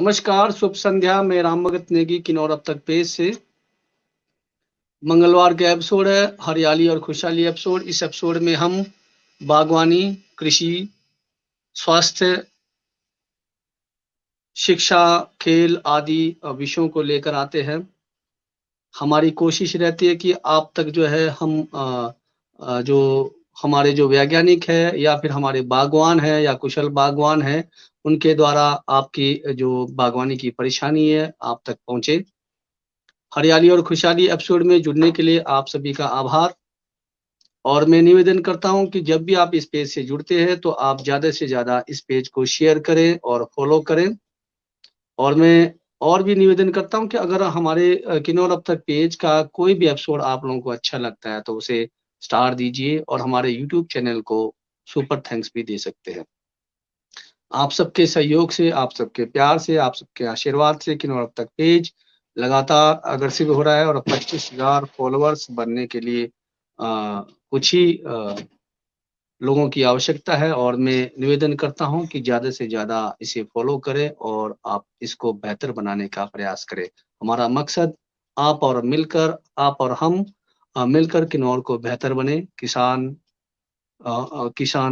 नमस्कार, शुभ संध्या। मैं राम भगत नेगी किन्नौर अब तक पेज से। मंगलवार का एपिसोड है हरियाली और खुशहाली एपिसोड। इस एपिसोड में हम बागवानी, कृषि, स्वास्थ्य, शिक्षा, खेल आदि विषयों को लेकर आते हैं। हमारी कोशिश रहती है कि आप तक जो है हम जो हमारे जो वैज्ञानिक है या फिर हमारे बागवान है या कुशल बागवान है, उनके द्वारा आपकी जो बागवानी की परेशानी है आप तक पहुंचे। हरियाली और खुशहाली एपिसोड में जुड़ने के लिए आप सभी का आभार। और मैं निवेदन करता हूं कि जब भी आप इस पेज से जुड़ते हैं तो आप ज़्यादा से ज़्यादा इस पेज को शेयर करें और फॉलो करें। और मैं और भी निवेदन करता हूं कि अगर हमारे किन्नौर अब तक पेज का कोई भी एपिसोड आप लोगों को अच्छा लगता है तो उसे स्टार दीजिए और हमारे यूट्यूब चैनल को सुपर थैंक्स भी दे सकते हैं। आप सबके सहयोग से, आप सबके प्यार से, आप सबके आशीर्वाद से किन्नौर अब तक पेज लगातार अग्रेसिव हो रहा है और 25,000 फॉलोअर्स बनने के लिए कुछ ही लोगों की आवश्यकता है। और मैं निवेदन करता हूं कि ज़्यादा से ज़्यादा इसे फॉलो करें और आप इसको बेहतर बनाने का प्रयास करें। हमारा मकसद आप और हम मिलकर किन्नौर को बेहतर बने। किसान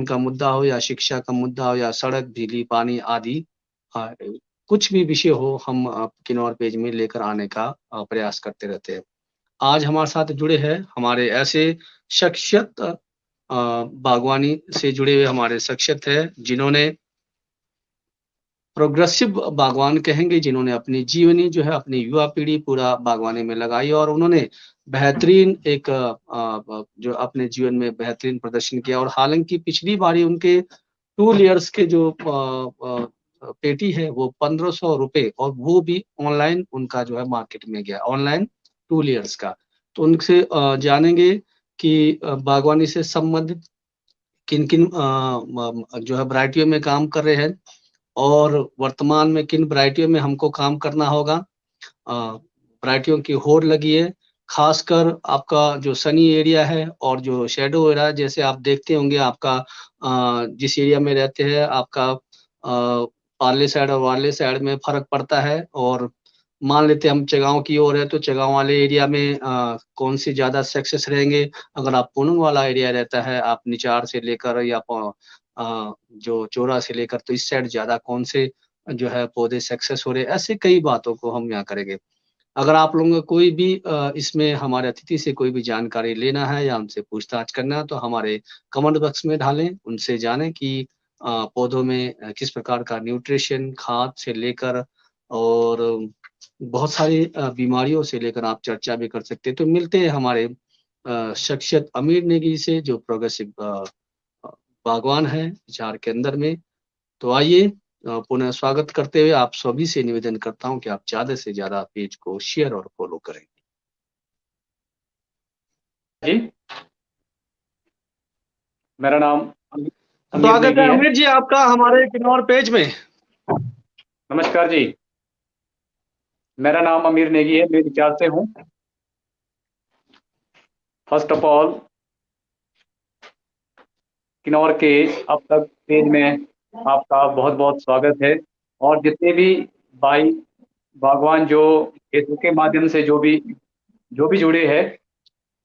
का मुद्दा हो या शिक्षा का मुद्दा हो या सड़क, बिजली, पानी आदि कुछ भी विषय हो, हम किन्नौर पेज में लेकर आने का प्रयास करते रहते हैं। आज हमारे साथ जुड़े हैं हमारे ऐसे शख्सियत बागवानी से जुड़े हुए हमारे शख्सियत है जिन्होंने प्रोग्रेसिव बागवान कहेंगे, जिन्होंने अपनी जीवनी जो है अपनी युवा पीढ़ी पूरा बागवानी में लगाई और उन्होंने बेहतरीन एक जो अपने जीवन में बेहतरीन प्रदर्शन किया। और हालांकि पिछली बारी उनके 2 ईयर्स के जो पेटी है वो 1500 रुपए और वो भी ऑनलाइन उनका जो है मार्केट में गया, ऑनलाइन 2 ईयर्स का। तो उनसे जानेंगे कि बागवानी से संबंधित किन किन जो है वैरायटियों में काम कर रहे हैं और वर्तमान में किन वैरायटियों में हमको काम करना होगा। वैरायटियों की होड़ लगी है, खासकर आपका जो सनी एरिया है और जो शैडो एरिया है। जैसे आप देखते होंगे आपका जिस एरिया में रहते हैं आपका पार्ले साइड और वार्ले साइड में फर्क पड़ता है। और मान लेते हैं हम चगांव की ओर है तो चगांव वाले एरिया में कौन सी ज्यादा सक्सेस रहेंगे। अगर आप पुनंग वाला एरिया रहता है, आप निचार से लेकर या जो चोरा से लेकर, तो इस साइड ज्यादा कौन से जो है पौधे सक्सेस हो रहे हैं। ऐसे कई बातों को हम यहाँ करेंगे। अगर आप लोगों को कोई भी इसमें हमारे अतिथि से कोई भी जानकारी लेना है या उनसे पूछताछ करना है तो हमारे कमेंट बॉक्स में डालें, उनसे जानें कि पौधों में किस प्रकार का न्यूट्रिशन, खाद से लेकर और बहुत सारी बीमारियों से लेकर आप चर्चा भी कर सकते हैं। तो मिलते हैं हमारे शख्सियत अमीर नेगी से जो प्रोग्रेसिव बागवान है बिहार के अंदर में। तो आइए पुनः स्वागत करते हुए आप सभी से निवेदन करता हूं कि आप ज्यादा से ज्यादा पेज को शेयर और फॉलो करें। जी, मेरा नाम अमीर स्वागत है नेगी है। अमीर जी आपका हमारे किन्नौर पेज में। नमस्कार जी, मेरा नाम अमीर नेगी है, मैं विचार से हूँ। फर्स्ट ऑफ ऑल किन्नौर के अब तक पेज में आपका बहुत बहुत स्वागत है। और जितने भी भाई बागवान जो फेसबुक के माध्यम से जो भी जुड़े हैं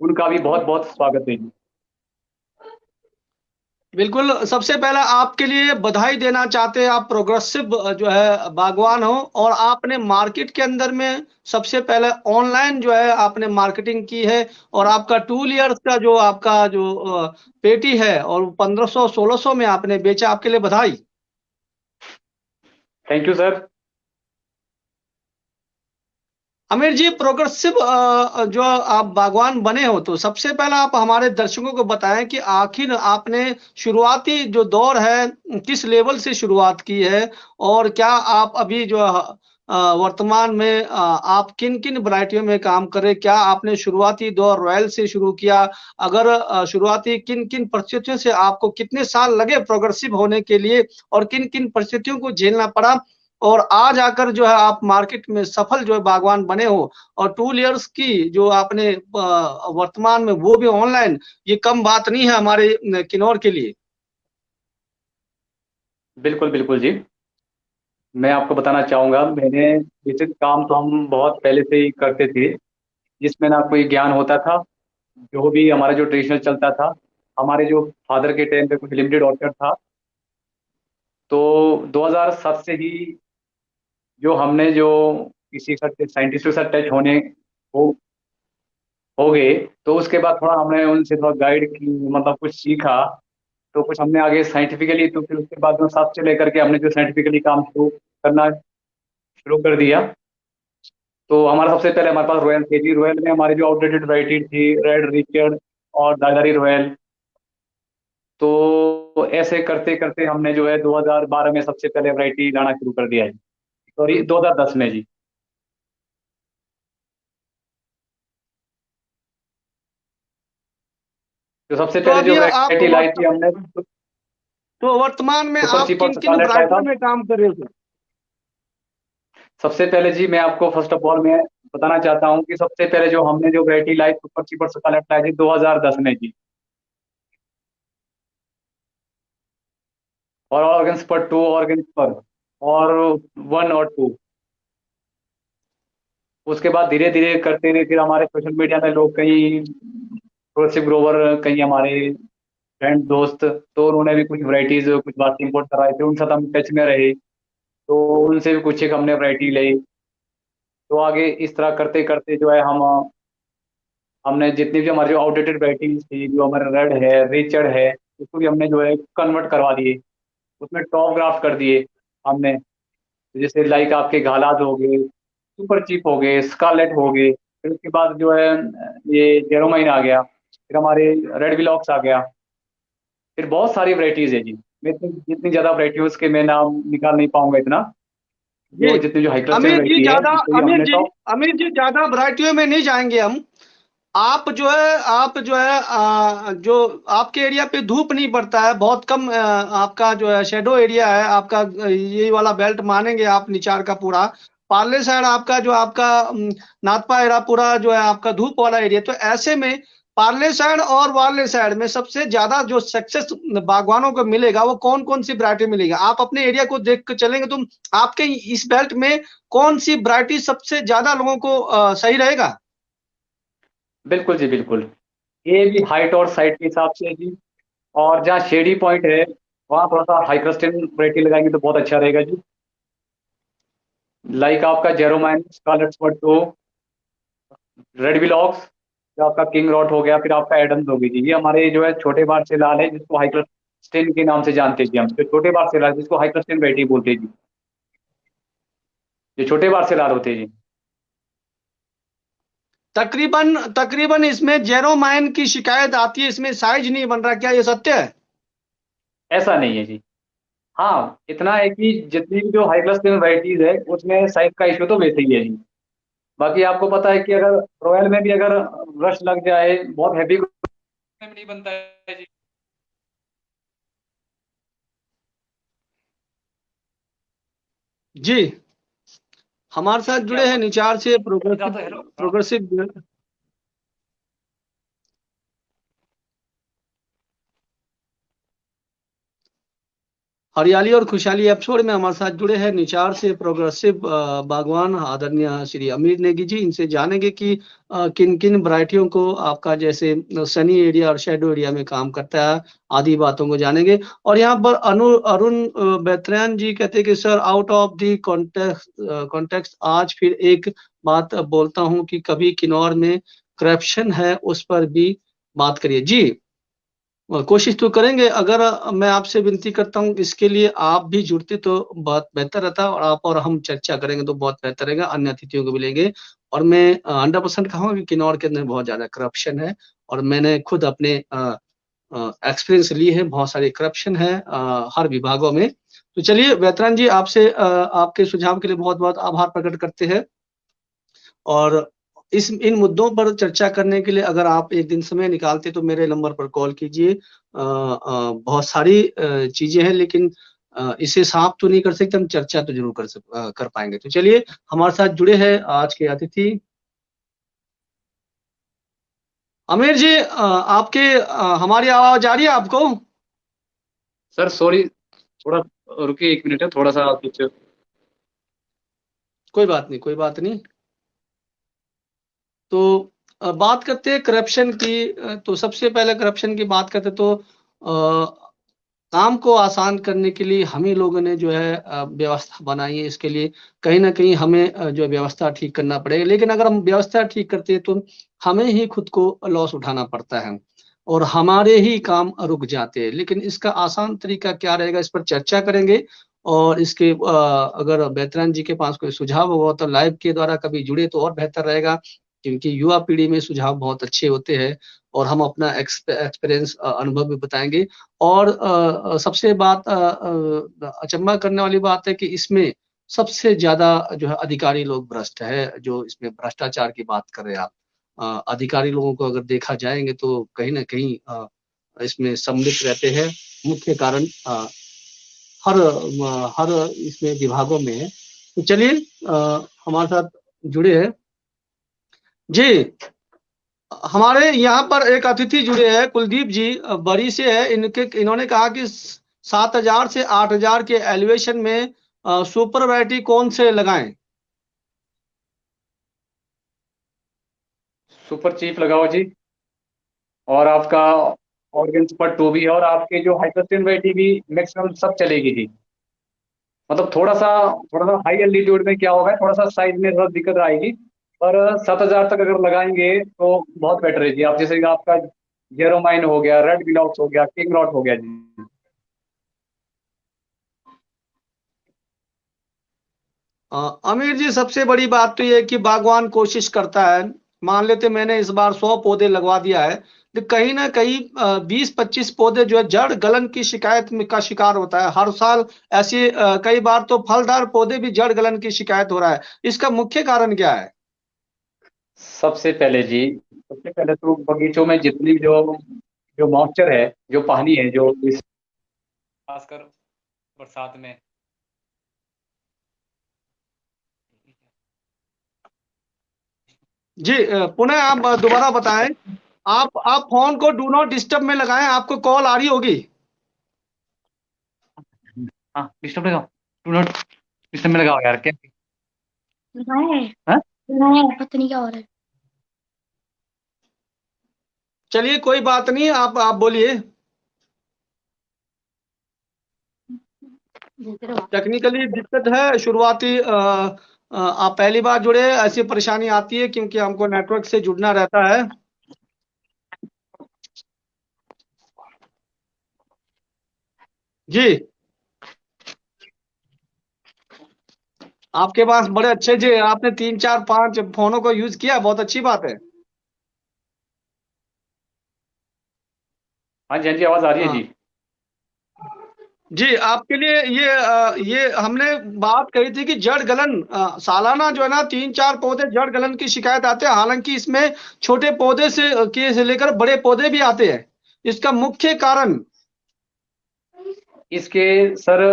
उनका भी बहुत बहुत स्वागत है जी। बिल्कुल, सबसे पहले आपके लिए बधाई देना चाहते हैं। आप प्रोग्रेसिव जो है बागवान हो और आपने मार्केट के अंदर में सबसे पहले ऑनलाइन जो है आपने मार्केटिंग की है और आपका 2 ईयर्स का जो आपका जो पेटी है और 1500-1600 में आपने बेचा। आपके लिए बधाई। Thank you sir. Aamir ji, progressive जो आप बागवान बने हो तो सबसे पहले आप हमारे दर्शकों को बताएं कि आखिर आपने शुरुआती जो दौर है किस लेवल से शुरुआत की है और क्या आप अभी जो वर्तमान में आप किन किन वैरायटियों में काम कर रहे हैं। क्या आपने शुरुआती दौर रॉयल से शुरू किया? अगर शुरुआती किन किन परिस्थितियों से आपको कितने साल लगे प्रोग्रेसिव होने के लिए और किन किन परिस्थितियों को झेलना पड़ा और आज आकर जो है आप मार्केट में सफल जो है बागवान बने हो और 2 ईयर्स की जो आपने वर्तमान में वो भी ऑनलाइन, ये कम बात नहीं है हमारे किन्नौर के लिए। बिल्कुल बिल्कुल जी, मैं आपको बताना चाहूँगा, मैंने बेसिक काम तो हम बहुत पहले से ही करते थे, जिसमें ना कोई ज्ञान होता था। जो भी हमारा जो ट्रेडिशनल चलता था, हमारे जो फादर के टाइम पे कुछ लिमिटेड ऑर्डर था, तो 2007 से ही जो हमने जो किसी के साथ साइंटिस्ट के साथ टच होने हो हो गए, तो उसके बाद थोड़ा हमने उनसे थोड़ा गाइड की, मतलब कुछ सीखा। तो कुछ हमने आगे साइंटिफिकली, तो फिर उसके बाद में 7 से लेकर के हमने जो साइंटिफिकली काम शुरू करना शुरू कर दिया। तो हमारा सबसे पहले हमारे पास रॉयल थी जी। रॉयल में हमारी जो आउटडेटेड वैरायटी थी, रेड रिचर्ड और दादारी रॉयल। तो ऐसे करते करते हमने जो है 2012 में सबसे पहले वैरायटी लाना शुरू कर दिया है। सॉरी, 2010 में जी। तो सबसे तो पहले जो अभी आप वैरायटी लाई थी हमने, तो वर्तमान में सुपर आप सीपर किन किन स्कारलेट लाया वैरायटियों था। में काम कर रहे हो? सबसे पहले जी मैं आपको फर्स्ट ऑफ ऑल मैं बताना चाहता हूँ कि सबसे पहले जो हमने जो वैरायटी लाई सुपर सीपर स्कारलेट लाई थी 2010 में जी। और ऑर्गन्स पर 2 ऑर्गन्स पर और 1 और 2। उसके बाद धीरे धीरे करते हुए फिर हमारे सोशल मीडिया में लोग, कई प्रोग्रेसिव ग्रोवर, कई हमारे फ्रेंड दोस्त, तो उन्होंने भी कुछ वैरायटीज कुछ बात इंपोर्ट कराए थे, उनके साथ हम टच में रहे। तो उनसे भी कुछ एक हमने वैरायटी ली। तो आगे इस तरह करते करते जो है हमने जितनी भी हमारी जो आउटडेटेड वैरायटीज थी, जो हमारे रेड है, रिचर्ड है, उसको भी हमने जो है कन्वर्ट करवा दिए, उसमें टॉप ग्राफ्ट कर दिए हमने। जैसे लाइक आपके घालात हो गए, सुपर चीप हो गए, स्कारलेट हो गए, फिर उसके बाद जो है ये जेरोमाइन आ गया, फिर हमारे रेड विलॉक्स आ गया। फिर बहुत सारी वैरायटीज है जी। मैं जितनी ज्यादा वैरायटी है उसके मैं नाम निकाल नहीं पाऊंगा इतना। जी जो जितनी जो हाई क्लस्टर अमीर जी वैरायटी है ज्यादा उसको भी अमीर हमने जी टॉप। अमीर जी ज्यादा वैरायटियों में नहीं जाएंगे हम। आप जो है जो आपके एरिया पे धूप नहीं पड़ता है, बहुत कम आपका जो है शेडो एरिया है आपका, ये वाला बेल्ट मानेंगे आप निचार का पूरा। पार्ले साइड आपका जो आपका नाथपा एरा पूरा जो है आपका धूप वाला एरिया। तो ऐसे में पार्ले साइड और वाले साइड में सबसे ज्यादा जो सक्सेस बागवानों को मिलेगा वो कौन कौन सी वैरायटी मिलेगी? आप अपने एरिया को देख कर चलेंगे तो आपके इस बेल्ट में कौन सी वैरायटी सबसे ज्यादा लोगों को सही रहेगा? बिल्कुल जी, बिल्कुल। ये भी हाइट और साइट के हिसाब से है जी। और जहाँ शेडी पॉइंट है, वहाँ थोड़ा सा हाई क्लस्टर वैरायटी लगाएंगे तो बहुत अच्छा रहेगा जी। लाइक आपका जेरोमाइन, स्कारलेट स्पॉट, तो रेड विलॉक्स, जो आपका किंग रॉट हो गया, फिर आपका एडम्स हो गई जी। ये हमारे जो है छोटे बार से लाल है, जिसको हाई क्लस्टेन के नाम से जानते हैं जी हम। जो छोटे बार से लाल, जिसको हाई क्लस्टेन वैरायटी बोलते हैं जी, जो छोटे बार से लाल होते हैं जी। तकरीबन तकरीबन इसमें जेरोमाइन की शिकायत आती है, इसमें साइज नहीं बन रहा, क्या ये सत्य है? ऐसा नहीं है जी। हाँ, इतना है कि जितनी भी जो हाई क्लस्टेन वैरायटीज है उसमें साइज का इशू तो वैसे ही है जी। बाकी आपको पता है कि अगर रॉयल में भी अगर रश लग जाए, बहुत हैवी में नहीं बनता है जी। जी हमारे साथ क्या जुड़े हैं हुआ? निचार से इधर प्रोग्रेसिव तो हेलो। प्रोग्रेसिव हरियाली और खुशहाली एपिसोड में हमारे साथ जुड़े हैं निचार से प्रोग्रेसिव बागवान आदरणीय श्री अमीर नेगी जी। इनसे जानेंगे कि किन किन वैरायटियों को आपका जैसे सनी एरिया और शेडो एरिया में काम करता है, आदि बातों को जानेंगे। और यहाँ पर अरुण बेत्रियान जी कहते हैं कि sir, out of the context आज फिर एक बात बोलता हूँ कि कभी किन्नौर में करप्शन है, उस पर भी बात करिए जी। कोशिश तो करेंगे। अगर मैं आपसे विनती करता हूँ इसके लिए आप भी जुड़ते तो बहुत बेहतर रहता, और आप और हम चर्चा करेंगे तो बहुत बेहतर रहेगा, अन्य अतिथियों को भी लेंगे। और मैं 100% कहूँगा कि किन्नौर के अंदर बहुत ज्यादा करप्शन है, और मैंने खुद अपने एक्सपीरियंस ली है, बहुत सारी करप्शन है हर विभागों में। तो चलिए वेतरन जी, आपसे आपके सुझाव के लिए बहुत बहुत आभार प्रकट करते हैं। और इस इन मुद्दों पर चर्चा करने के लिए अगर आप एक दिन समय निकालते तो मेरे नंबर पर कॉल कीजिए। बहुत सारी चीजें हैं, लेकिन इसे साफ तो नहीं कर सकते हम, चर्चा तो जरूर कर पाएंगे। तो चलिए, हमारे साथ जुड़े हैं आज के अतिथि आमिर जी। आपके हमारी आवाज आ रही है आपको? सर सॉरी, थोड़ा रुकिए, 1 मिनट है, थोड़ा सा कुछ कोई बात नहीं, कोई बात नहीं। तो बात करते हैं करप्शन की। तो सबसे पहले करप्शन की बात करते तो काम को आसान करने के लिए हम ही लोगों ने जो है व्यवस्था बनाई है। इसके लिए कहीं न कहीं हमें जो है व्यवस्था ठीक करना पड़ेगा। लेकिन अगर हम व्यवस्था ठीक करते हैं तो हमें ही खुद को लॉस उठाना पड़ता है और हमारे ही काम रुक जाते हैं। लेकिन इसका आसान तरीका क्या रहेगा, इस पर चर्चा करेंगे और इसके अगर बेहतरीन जी के पास कोई सुझाव होगा तो लाइव के द्वारा कभी जुड़े तो और बेहतर रहेगा, क्योंकि युवा पीढ़ी में सुझाव बहुत अच्छे होते हैं और हम अपना एक्सपीरियंस अनुभव भी बताएँगे। और सबसे बात अचंभा करने वाली बात है कि इसमें सबसे ज़्यादा जो है अधिकारी लोग भ्रष्ट है, जो इसमें भ्रष्टाचार की बात कर रहे हैं आप। अधिकारी लोगों को अगर देखा जाएँगे तो कहीं न कहीं इसमें सम्मिलित रहते हैं। मुख्य कारण हर इसमें विभागों में है। तो चलिए हमारे साथ जुड़े हैं। जी। हमारे यहाँ पर एक अतिथि जुड़े हैं, कुलदीप जी बरी से है। इन्होंने कहा कि 7,000 से 8,000 के एलिवेशन में सुपर वैरायटी कौन से लगाएं? सुपर चीफ लगाओ जी। और आपका ऑर्गन सुपर 2 भी है, और आपके जो हाइपरस्टीन वैरायटी भी मैक्सिमम सब चलेगी जी। मतलब थोड़ा सा हाई एल्टीट्यूड में क्या होगा, थोड़ा सा साइज में थोड़ा दिक्कत आएगी। पर 7,000 तक अगर लगाएंगे तो बहुत बेटर है जी। आप जैसे कि आपका जेरोमाइन हो गया, रेड ग्लॉक्स हो गया, किंग लॉट हो गया जी। आमिर जी, सबसे बड़ी बात तो ये है कि बागवान कोशिश करता है। मान लेते मैंने इस बार 100 पौधे लगवा दिया है, तो कहीं ना कहीं 20-25 पौधे जो है जड़ गलन की शिकायत का शिकार होता है हर साल। ऐसे कई बार तो फलदार पौधे भी जड़ गलन की शिकायत हो रहा है। इसका मुख्य कारण क्या है? सबसे पहले जी, सबसे पहले तो बगीचों में जितनी जो जो मॉइस्चर है, जो पानी है, जो खासकर बरसात में। जी पुनः आप दोबारा बताएं। आप फोन को डू नॉट डिस्टर्ब में लगाएं, आपको कॉल आ रही होगी। हाँ, डिस्टर्ब लगाओ, डू नॉट डिस्टर्ब में लगाओ यार, क्या लगाया है? हाँ? लगाया है, पता नहीं क्या हो रहा है। चलिए कोई बात नहीं, आप बोलिए। टेक्निकली दिक्कत है शुरुआती आप पहली बार जुड़े, ऐसी परेशानी आती है क्योंकि हमको नेटवर्क से जुड़ना रहता है। जी। आपके पास बड़े अच्छे जी, आपने 3-4-5 फोनों को यूज किया, बहुत अच्छी बात है। हाँ जी, हाँ जी, आवाज आ रही है हाँ जी। जी, आपके लिए ये हमने बात कही थी कि जड़ गलन सालाना जो है ना 3-4 पौधे जड़ गलन की शिकायत आते हैं। हालांकि इसमें छोटे पौधे से लेकर बड़े पौधे भी आते हैं। इसका मुख्य कारण? इसके सर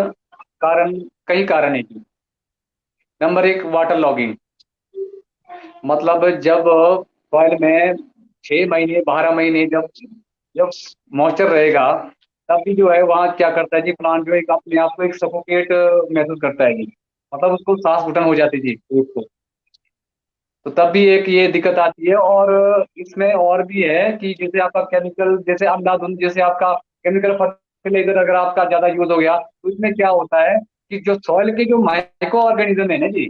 कारण, कई कारण है जी। नंबर एक, वाटर लॉगिंग। मतलब जब सॉइल में 6 महीने 12 महीने जब जब मॉइस्चर रहेगा, तभी जो है वहाँ क्या करता है जी, प्लांट जो है अपने आप को एक सफोकेट महसूस करता है जी। मतलब उसको सांस घुटन हो जाती है जी एक को। तो तब भी एक ये दिक्कत आती है। और इसमें और भी है कि जैसे आपका केमिकल, जैसे अंधाधुंध, जैसे आपका केमिकल फर्टिलाइजर अगर आपका ज्यादा यूज हो गया, तो इसमें क्या होता है कि जो सॉइल के जो माइक्रो ऑर्गेनिज्म है ना जी,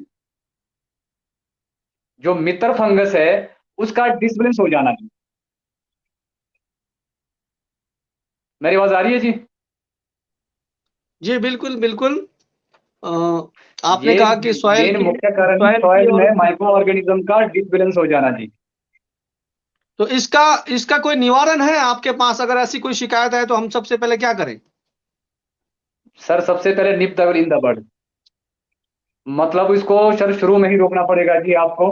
जो मित्र फंगस है, उसका डिसबैलेंस हो जाना जी। मेरी आवाज आ रही है जी? जी बिल्कुल बिल्कुल। अ, आपने ये कहा कि मेन मुख्य कारण है सॉइल की सॉइल और में माइक्रो ऑर्गेनिज्म का डिसबैलेंस हो जाना जी। तो इसका इसका कोई निवारण है आपके पास? अगर ऐसी कोई शिकायत है तो हम सबसे पहले क्या करें? सर सबसे पहले निप द इन द बड। मतलब इसको सर शुरू में ही रोकना पड़ेगा जी आपको।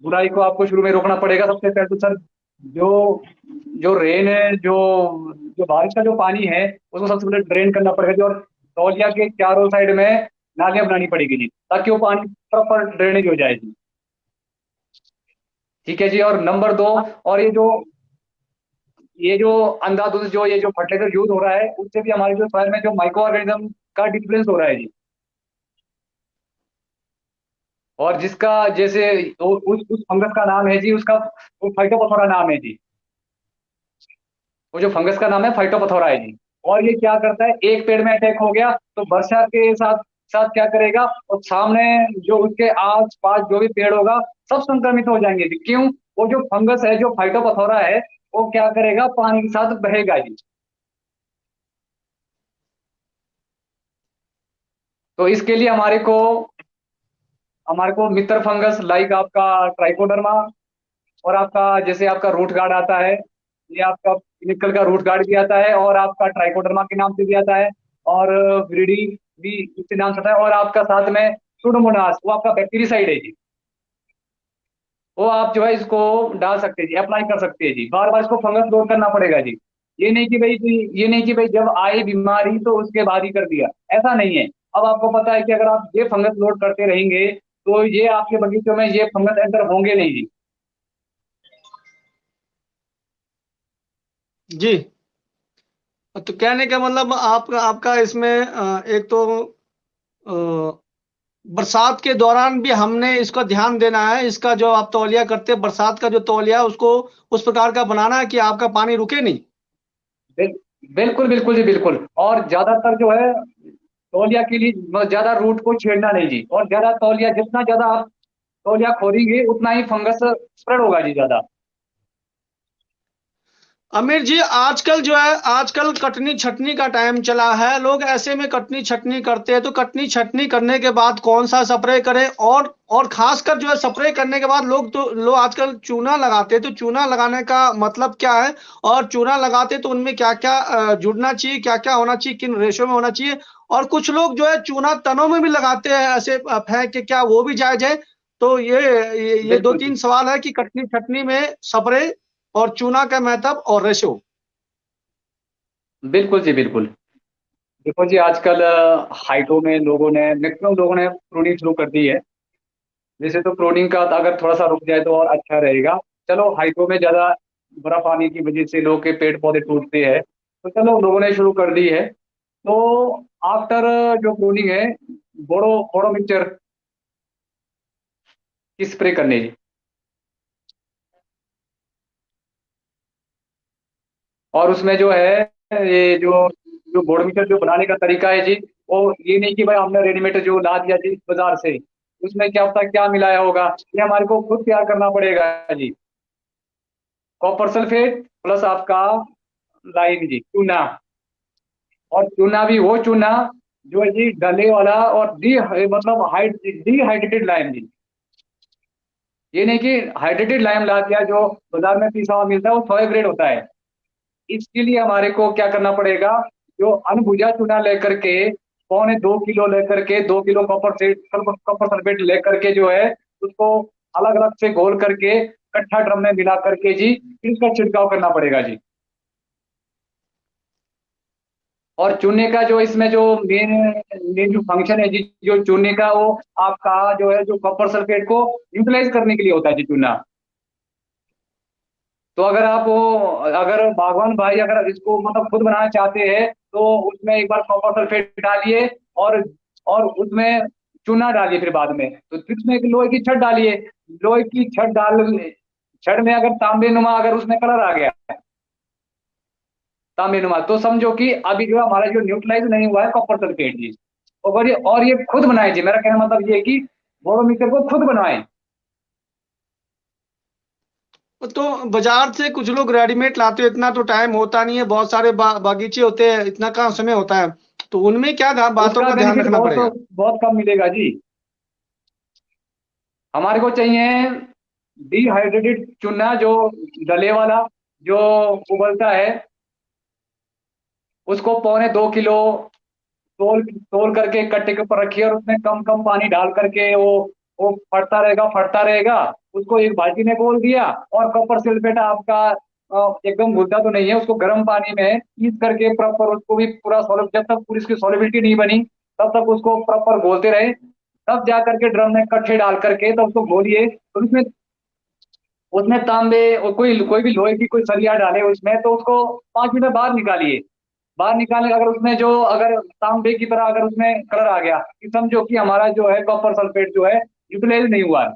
बुराई को आपको शुरू में रोकना पड़ेगा सबसे पहले तो सर। जो जो रेन है, जो जो बारिश का जो पानी है, उसको सबसे पहले ड्रेन करना पड़ेगा जी। और तौलिया के चारों साइड में नालियां बनानी पड़ेगी जी, ताकि वो पानी प्रॉपर ड्रेनेज हो जाए जी। ठीक है जी। और नंबर 2, और ये जो अंधाधुंध जो ये जो फर्टिलाइजर यूज हो रहा है, उससे भी हमारे जो सॉइल में जो माइक्रो ऑर्गेनिज्म का डिफरेंस हो रहा है जी। और जिसका जैसे उस फंगस का नाम है जी, उसका वो फाइटोपथोरा नाम है जी। वो जो फंगस का नाम है फाइटोपथोरा है जी। और ये क्या करता है, एक पेड़ में अटैक हो गया तो वर्षा के साथ साथ क्या करेगा, और सामने जो उसके आस पास जो भी पेड़ होगा सब संक्रमित हो जाएंगे जी। क्यों? वो जो फंगस है, जो फाइटोपथोरा है, वो क्या करेगा, पानी के साथ बहेगा जी। तो इसके लिए हमारे को मित्र फंगस लाइक आपका ट्राइकोडर्मा, और आपका जैसे आपका रूट गार्ड आता है, ये आपका पिनिकल का रूट गार्ड भी आता है, और आपका ट्राइकोडर्मा के नाम से भी आता है, और व्रिडी भी इसके नाम से आता है, और आपका साथ में सुडोमोनास, वो आपका बैक्टीरियासाइड है जी। वो आप जो है इसको डाल सकते हैं जी, अप्लाई कर सकते हैं जी, बार बार इसको फंगस लोड करना पड़ेगा जी। ये नहीं कि भाई जब आए बीमारी तो उसके बाद ही कर दिया, ऐसा नहीं है। अब आपको पता है कि अगर आप ये फंगस लोड करते रहेंगे तो ये आपके बगीचों में ये फंगस एंटर होंगे नहीं जी। जी। तो कहने का मतलब आपका आपका इसमें एक तो बरसात के दौरान भी हमने इसका ध्यान देना है, इसका जो आप तौलिया करते हैं बरसात का जो तौलिया है उसको उस प्रकार का बनाना है कि आपका पानी रुके नहीं। बिल, बिल्कुल बिल्कुल जी, बिल्कुल। और ज्यादातर जो है तौलिया के लिए ज्यादा रूट को छेड़ना नहीं जी, और ज्यादा तौलिया, जितना ज्यादा आप तौलिया खोदेंगे उतना ही फंगस स्प्रेड होगा जी ज्यादा। आमिर जी, आजकल जो है आजकल कटनी छटनी का टाइम चला है, लोग ऐसे में कटनी छटनी करते हैं, तो कटनी छटनी करने के बाद कौन सा स्प्रे करें, और खासकर जो है स्प्रे करने के बाद लोग आजकल चूना लगाते हैं, तो चूना लगाने का मतलब क्या है, और चूना लगाते तो उनमें क्या क्या जुड़ना चाहिए, क्या क्या होना चाहिए, किन रेशो में होना चाहिए, और कुछ लोग जो है चूना तनों में भी लगाते हैं ऐसे फेंक के, क्या वो भी जायज है? तो ये दो बिल्कुल तीन जी, सवाल है कि कटनी छटनी में स्प्रे और चूना का मेथड और रेशो। बिल्कुल जी, बिल्कुल। देखो जी, आजकल हाइटों में लोगों ने, मैक्सिमम लोगों ने प्रूनिंग शुरू कर दी है। वैसे तो प्रूनिंग का अगर थोड़ा सा रुक जाए तो और अच्छा रहेगा। चलो, हाइटों में ज्यादा बर्फ आने की वजह से लोग के पेड़ पौधे टूटते हैं, तो चलो लोगों ने शुरू कर दी है। तो आफ्टर जो प्रूनिंग है, बोड़ो बोड़ो मिक्सचर की स्प्रे करने की। और उसमें जो है, ये जो जो बोड़ो मिक्सचर जो बनाने का तरीका है जी, वो ये नहीं कि भाई हमने रेडीमेड जो ला दिया जी बाजार से, उसमें क्या पता क्या मिलाया होगा। ये हमारे को खुद तैयार करना पड़ेगा जी। कॉपर सल्फेट प्लस आपका लाइम जी, चूना। और चूना भी वो चूना जो है जी डले वाला, और मतलब डिहाइड्रेटेड लाइम जी। ये नहीं कि हाइड्रेटेड लाइम ला दिया जो बाजार में पिसा हुआ मिलता है, वो सोया ग्रेड होता है। इसके लिए हमारे को क्या करना पड़ेगा, जो अनभुजा चूना लेकर के, 2.25 किलो लेकर के, 2 किलो कॉपर सल्फेट लेकर के जो है, उसको अलग अलग से घोल करके कट्ठा ड्रम में मिला करके जी, फिर उसका छिड़काव करना पड़ेगा जी। और चूने का जो इसमें जो मेन मेन जो फंक्शन है जी, जो चूने का, वो आपका जो है जो कॉपर सल्फेट को यूटिलाइज करने के लिए होता है जी, चूना। तो अगर बागवान भाई अगर इसको मतलब खुद बनाना चाहते हैं, तो उसमें एक बार कॉपर सल्फेट डालिए, और उसमें चूना डालिए, फिर बाद में तो फिर उसमें एक लोहे की छड़ डालिए। लोहे की छड़ में अगर तांबे नुमा अगर उसमें कलर आ गया, तांबे नुमा, तो समझो कि अभी जो है हमारा जो न्यूट्रलाइज नहीं हुआ है कॉपर सल्फेट जी। और ये खुद बनाए जी, मेरा कहना मतलब ये है कि बोरोमीटर को खुद बनाए। तो बाजार से कुछ लोग रेडीमेड लाते हैं, इतना तो टाइम होता नहीं है, बहुत सारे बागीचे होते हैं, इतना कहाँ समय होता है, तो उनमें क्या बातों उसका का ध्यान बेनिफिट रखना बहुत पड़ेगा? बहुत कम मिलेगा जी। हमारे को चाहिए डिहाइड्रेटेड चूना, जो डले वाला, जो उबलता है, उसको 2.25 किलो तोल तोल करके एक कट्टे के ऊपर रखिए, और उसमें कम कम पानी डाल करके वो फटता रहेगा। उसको एक बाल्टी में घोल दिया, और कॉपर सल्फेट आपका एकदम घुलता तो नहीं है, उसको गर्म पानी में पीस करके प्रॉपर, उसको भी पूरा सॉलिड, जब तक पूरी उसकी सॉलिबिलिटी नहीं बनी तब तक उसको प्रॉपर घोलते रहे। तब जा करके ड्रम में कट्ठे डाल करके तब उसको घोलिए। तो उसमें उसमें तांबे और कोई कोई भी लोहे की कोई सरिया डाले उसमें, तो उसको 5 मिनट बाहर निकालिए। बाहर निकालने, अगर उसमें जो अगर तांबे की तरह अगर उसमें कलर आ गया, कि समझो कि हमारा जो है कॉपर सल्फेट जो है यूटिलाइज नहीं हुआ है।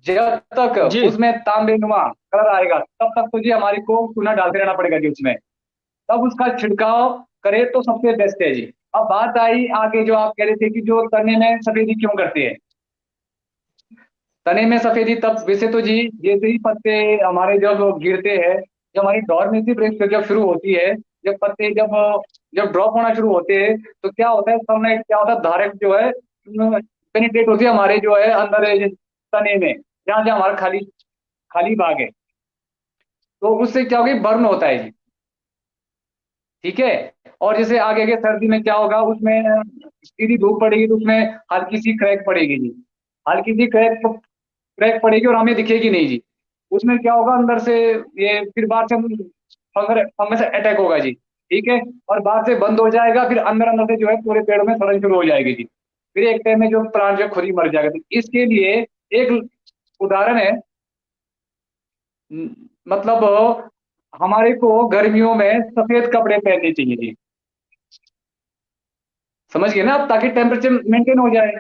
जब तक जी। उसमें तांबेनुमा कलर आएगा तब तक तो जी हमारे को चूना डालते रहना पड़ेगा जी उसमें, तब उसका छिड़काव करे तो सबसे बेस्ट है जी। अब बात आई आगे, जो आप कह रहे थे कि जो तने में सफेदी क्यों करते हैं। तने में सफेदी तब वैसे तो जी जैसे ही पत्ते हमारे जब गिरते हैं, जब हमारी डॉर्मेंसी ब्रेक जब शुरू होती है, जब पत्ते जब जब ड्रॉप होना शुरू होते हैं, तो क्या होता है, सनलाइट क्या होता है, डायरेक्ट जो है पेनिट्रेट होती है हमारे जो है अंदर तने में, जहाँ जहाँ हमारा खाली खाली भाग है, तो उससे क्या होगा, बर्न होता है जी। ठीक है। और जैसे आगे आगे सर्दी में क्या होगा, उसमें सीधी धूप पड़ेगी तो उसमें हल्की सी क्रैक पड़ेगी जी, हल्की सी क्रैक क्रैक पड़ेगी और हमें दिखेगी नहीं जी। उसमें क्या होगा, अंदर से ये फिर बाहर से फंगस अटैक होगा जी। ठीक है। और बाहर से बंद हो जाएगा, फिर अंदर अंदर से जो है पूरे पेड़ में सड़न शुरू हो जाएगी जी। फिर एक टाइम में जो प्लांट जो खुद ही मर जाएगा। तो इसके लिए एक उदाहरण है, मतलब हमारे को गर्मियों में सफेद कपड़े पहनने चाहिए जी। समझ गए ना आप, ताकि टेम्परेचर मेंटेन हो जाए।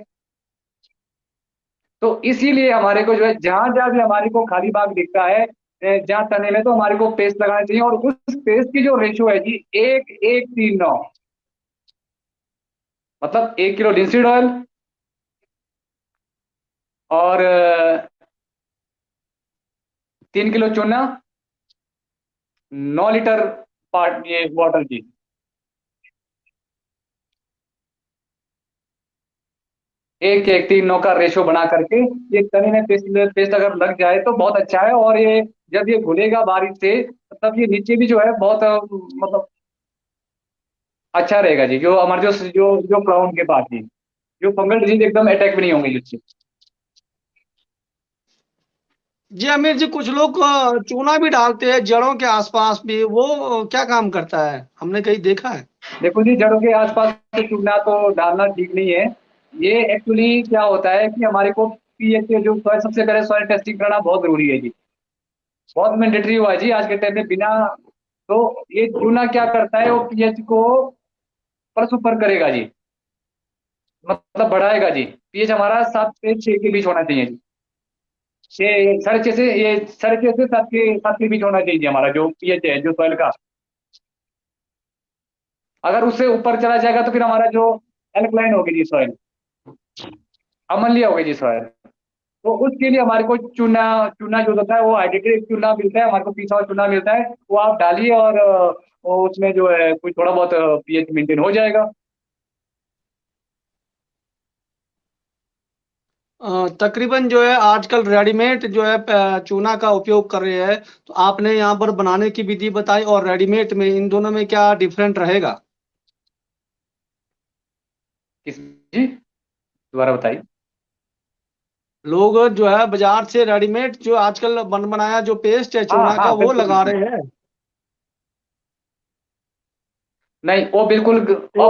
तो इसीलिए हमारे को जो है जहां जहां भी हमारे को खाली भाग दिखता है, जहां तने में, तो हमारे को पेस्ट लगाना चाहिए। और उस पेस्ट की जो रेशियो है जी, 1:1:3:9, मतलब 1 किलो लिंसीड ऑयल और 3 किलो चूना, 9 लीटर पार्ट ये वाटर की। 1:1:3:9 का रेशो बना करके ये तने में पेस्ट पेस्ट अगर लग जाए तो बहुत अच्छा है। और ये जब ये घुलेगा बारिश से, तब ये नीचे भी जो है बहुत मतलब अच्छा रहेगा जी। जो हमारे जो जो जो क्राउन के पास जी, जो फंगल डिजीज एकदम अटैक भी नहीं होंगे जिससे। जी आमिर जी, कुछ लोग चूना भी डालते हैं जड़ों के आसपास भी, वो क्या काम करता है, हमने कहीं देखा है? देखो जी, जड़ों के आसपास से चूना तो डालना ठीक नहीं है। ये एक्चुअली क्या होता है कि हमारे को पीएच के जो सॉइल, सबसे पहले सॉइल टेस्टिंग करना बहुत जरूरी है जी, बहुत मैंडेटरी हुआ है जी आज के टाइम में। बिना तो ये चूना क्या करता है, वो पीएच को पर सुपर करेगा जी, मतलब बढ़ाएगा जी। पीएच हमारा 7 से 6 के बीच होना चाहिए जी। 6, 6:30 से ये 6:30 से 7 के बीच होना चाहिए जी हमारा जो पीएच है जो सॉइल का। अगर उससे ऊपर चला जाएगा तो फिर हमारा जो एल्कलाइन होगी जी सॉइल, अम्लीय होगी जी सॉइल। तो उसके लिए हमारे को चूना, चूना जो होता है वो हाइड्रेटेड चूना मिलता है हमारे को, पिसा हुआ चूना मिलता है, वो आप डालिए और वो उसमें जो है कुछ थोड़ा बहुत पीएच मेंटेन हो जाएगा। तकरीबन जो है आजकल रेडीमेड जो है चूना का उपयोग कर रहे हैं, तो आपने यहाँ पर बनाने की विधि बताई और रेडीमेड में, इन दोनों में क्या डिफरेंट रहेगा? किस जी, दोबारा बताइए। लोग जो है बाजार से रेडीमेड जो आजकल बन बनाया जो पेस्ट है हाँ चूना का, हाँ, वो बिल्कुल लगा बिल्कुल। रहे हैं। नहीं, वो बिल्कुल तो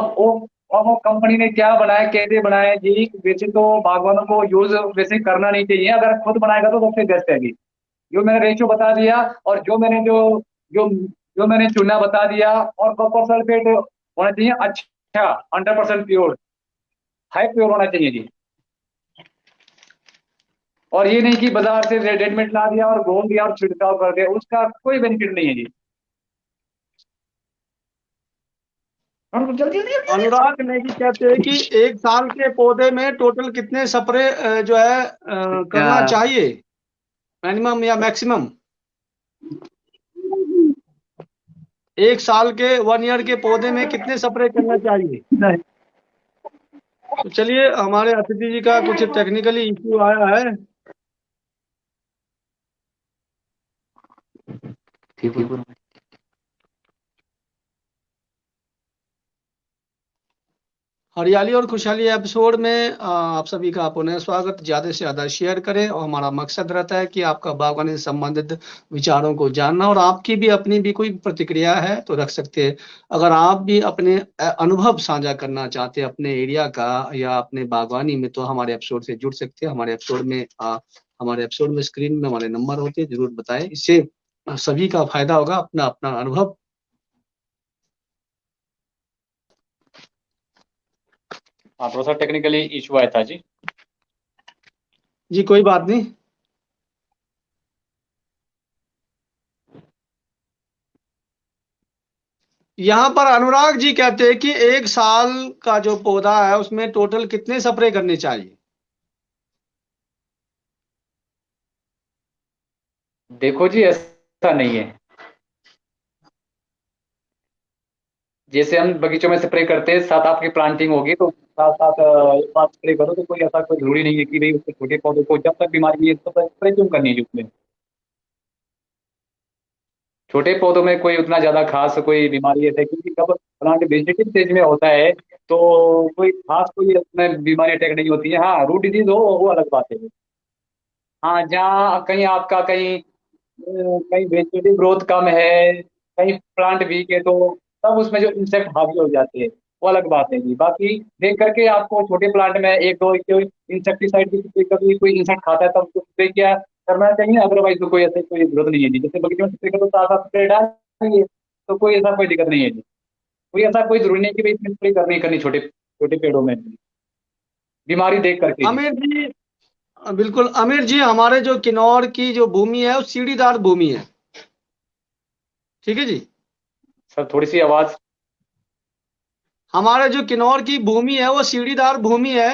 अब वो कंपनी ने क्या बनाया, कैसे बनाया जी, वैसे तो बागवानों को यूज वैसे करना नहीं चाहिए। अगर खुद बनाएगा तो सबसे बेस्ट है जी। जो मैंने रेशियो बता दिया, और जो मैंने जो जो मैंने चूना बता दिया, और कॉपर सल्फेट होना चाहिए अच्छा, 100% प्योर, हाई प्योर होना चाहिए जी। और ये नहीं कि बाजार से रेडीमेड ला दिया और घोल दिया और छिड़काव कर दिया, उसका कोई बेनिफिट नहीं है जी। जल्दी जल्दी जल्दी। अनुराग नेगी कहते हैं कि एक साल के पौधे में टोटल कितने स्प्रे जो है करना क्या? चाहिए, मिनिमम या मैक्सिमम? एक साल के, 1 ईयर के पौधे में कितने स्प्रे करना चाहिए? तो चलिए, हमारे अतिथि जी का कुछ टेक्निकली इश्यू आया है। ठीक है। हरियाली और खुशहाली एपिसोड में आप सभी का पुनः स्वागत। ज़्यादा से ज़्यादा शेयर करें, और हमारा मकसद रहता है कि आपका बागवानी से संबंधित विचारों को जानना, और आपकी भी अपनी भी कोई प्रतिक्रिया है तो रख सकते हैं। अगर आप भी अपने अनुभव साझा करना चाहते हैं अपने एरिया का या अपने बागवानी में, तो हमारे एपिसोड से जुड़ सकते हैं। हमारे एपिसोड में स्क्रीन में हमारे नंबर होते हैं, जरूर बताएं, इससे सभी का फायदा होगा। अपना अपना अनुभव। हाँ, थोड़ा सा टेक्निकली इशू आया था जी। जी कोई बात नहीं। यहाँ पर अनुराग जी कहते हैं कि 1 साल का जो पौधा है उसमें टोटल कितने स्प्रे करने चाहिए। देखो जी, ऐसा नहीं है। जैसे हम बगीचों में स्प्रे करते हैं, साथ आपकी प्लांटिंग होगी तो साथ साथ एक बार स्प्रे करो, तो कोई ऐसा कोई जरूरी नहीं है कि भाई उसके छोटे पौधों को जब तक बीमारी नहीं है तब तक स्प्रे क्यों करनी है उसमें। छोटे पौधों में कोई उतना ज्यादा खास कोई बीमारी है, क्योंकि जब प्लांट वेजिटेटिव स्टेज में होता है तो कोई खास कोई उसमें बीमारी अटैक नहीं होती है। हाँ, रूट डिजीज हो वो अलग बात है। हाँ, जहाँ कहीं आपका कहीं कहीं वेजिटेटिव ग्रोथ कम है, कहीं प्लांट वीक है, तो तब उसमें जो इंसेक्ट हावी हो जाते हैं, वो अलग बात है जी। बाकी देख करके आपको छोटे प्लांट में एक दो इंसेक्टिसाइड की स्प्रे, कभी कोई इंसेक्ट खाता है तब उसको स्प्रे किया करना चाहिए, अदरवाइज तो कोई ऐसे कोई जरूरत नहीं है जी। जैसे बगीचे में स्प्रे करो तो साथ साथ स्प्रे डालिए, तो कोई ऐसा कोई दिक्कत नहीं है जी। कोई ऐसा कोई जरूरी नहीं कि भाई इसमें स्प्रे करनी ही करनी छोटे छोटे पेड़ों में, बीमारी देख करके जी। आमिर जी, बिल्कुल आमिर जी, हमारे जो किन्नौर की जो भूमि है वो सीढ़ीदार भूमि है। ठीक है जी। सर थोड़ी सी आवाज। हमारे जो किन्नौर की भूमि है वो सीढ़ीदार भूमि है।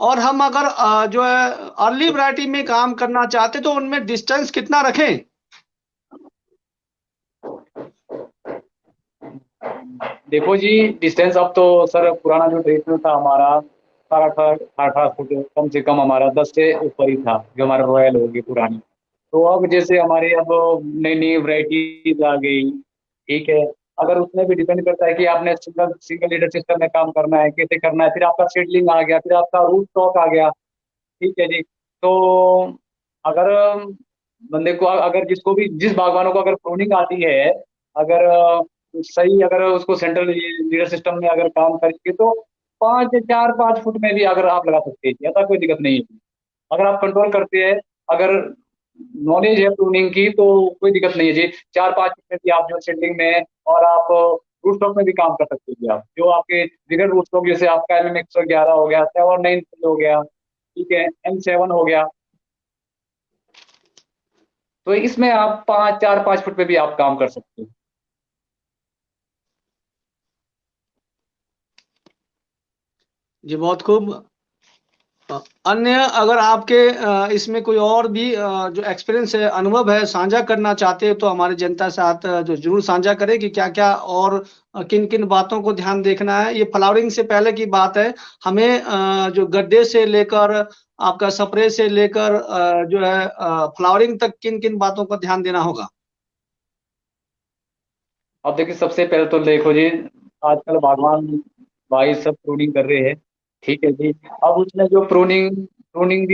और हम अगर जो है अर्ली वैरायटी में काम करना चाहते तो उनमें डिस्टेंस कितना रखें। देखो जी, डिस्टेंस अब तो सर पुराना जो ट्रेडिशनल था हमारा, 18 18 फुट कम से कम हमारा 10 से ऊपर ही था, जो हमारा रॉयल होगी पुरानी। तो अब जैसे हमारे अब नई नई वैरायटीज आ गई, ठीक है। अगर उसमें भी डिपेंड करता है कि आपने सिंगल सिंगल लीडर सिस्टम में काम करना है, कैसे करना है, फिर आपका सीडलिंग आ गया, फिर आपका रूट स्टॉक आ गया, ठीक है जी। तो अगर बंदे को, अगर जिसको भी, जिस बागवानों को अगर प्रूनिंग आती है, अगर सही, अगर उसको सेंट्रल लीडर सिस्टम में अगर काम करके, तो 5 4 5 फुट में भी अगर आप लगा सकते हैं, ऐसा कोई दिक्कत नहीं है। अगर आप कंट्रोल करते हैं, अगर नॉलेज है प्रूनिंग की, तो कोई दिक्कत नहीं है जी। 4 5 फुट में भी आप जो सेटिंग में, और आप रूट स्टॉक में भी काम कर सकते हैं आप, जो आपके बिगर रूट स्टॉक, जैसे आपका MM 111 हो गया, 7 9 हो गया, ठीक है, M7 हो गया। तो इसमें आप 5 4 5 फुट पे भी आप काम कर सकते हैं। जी बहुत खूब। अन्य अगर आपके इसमें कोई और भी जो एक्सपीरियंस है, अनुभव है, साझा करना चाहते हो तो हमारे जनता साथ जो जरूर साझा करें कि क्या क्या और किन किन बातों को ध्यान देखना है। ये फ्लावरिंग से पहले की बात है। हमें जो गड्ढे से लेकर आपका स्प्रे से लेकर जो है फ्लावरिंग तक किन किन बातों का ध्यान देना होगा। अब देखिए, सबसे पहले तो देखो जी, आजकल बागवान भाई सब प्रूनिंग कर रहे हैं, ठीक है जी। अब उसमें जो प्रूनिंग प्रूनिंग